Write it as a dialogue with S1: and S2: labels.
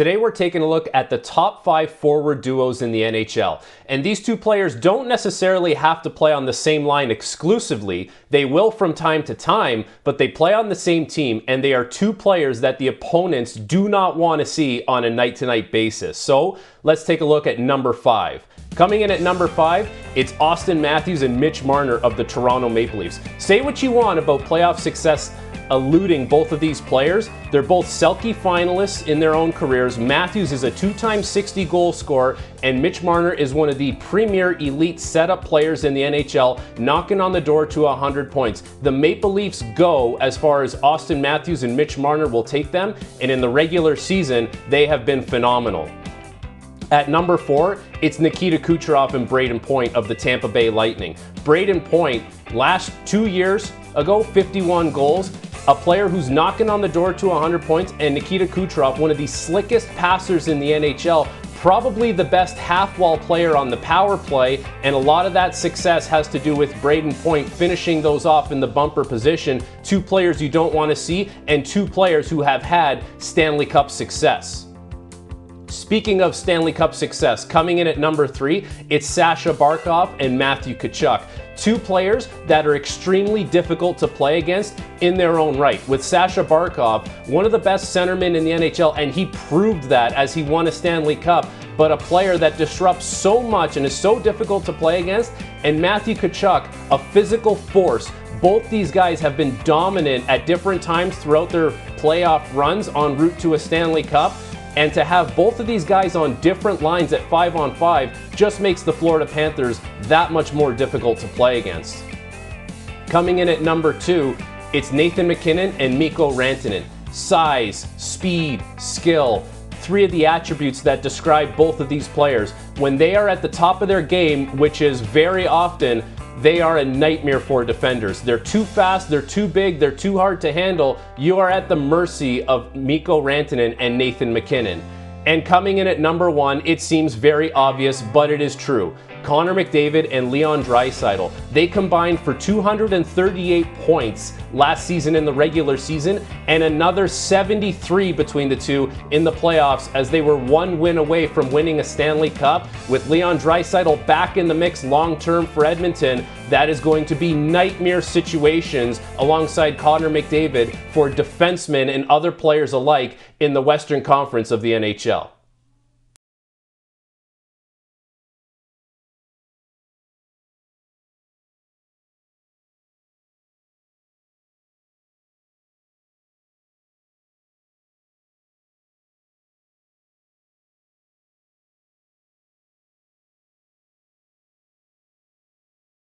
S1: Today we're taking a look at the top 5 forward duos in the NHL. And these two players don't necessarily have to play on the same line exclusively. They will from time to time, but they play on the same team, and they are two players that the opponents do not want to see on a night-to-night basis. So let's take a look at number 5. Coming in at number 5, it's Austin Matthews and Mitch Marner of the Toronto Maple Leafs. Say what you want about playoff success eluding both of these players. They're both Selke finalists in their own careers. Matthews is a 2-time 60-goal scorer, and Mitch Marner is one of the premier elite setup players in the NHL, knocking on the door to 100 points. The Maple Leafs go as far as Austin Matthews and Mitch Marner will take them, and in the regular season, they have been phenomenal. At number 4, it's Nikita Kucherov and Brayden Point of the Tampa Bay Lightning. Brayden Point, last 2 years ago, 51 goals, a player who's knocking on the door to 100 points, and Nikita Kucherov, one of the slickest passers in the NHL, probably the best half-wall player on the power play, and a lot of that success has to do with Brayden Point finishing those off in the bumper position. Two players you don't want to see, and two players who have had Stanley Cup success. Speaking of Stanley Cup success, coming in at number 3, it's Sasha Barkov and Matthew Tkachuk. Two players that are extremely difficult to play against in their own right. With Sasha Barkov, one of the best centermen in the NHL, and he proved that as he won a Stanley Cup, but a player that disrupts so much and is so difficult to play against. And Matthew Tkachuk, a physical force. Both these guys have been dominant at different times throughout their playoff runs en route to a Stanley Cup. And to have both of these guys on different lines at 5-on-5 just makes the Florida Panthers that much more difficult to play against. Coming in at number 2, it's Nathan MacKinnon and Mikko Rantanen. Size, speed, skill, 3 of the attributes that describe both of these players. When they are at the top of their game, which is very often, they are a nightmare for defenders. They're too fast, they're too big, they're too hard to handle. You are at the mercy of Mikko Rantanen and Nathan MacKinnon. And coming in at number 1, it seems very obvious, but it is true. Connor McDavid and Leon Draisaitl. They combined for 238 points last season in the regular season, and another 73 between the two in the playoffs, as they were one win away from winning a Stanley Cup. With Leon Draisaitl back in the mix long-term for Edmonton, that is going to be nightmare situations alongside Connor McDavid for defensemen and other players alike in the Western Conference of the NHL.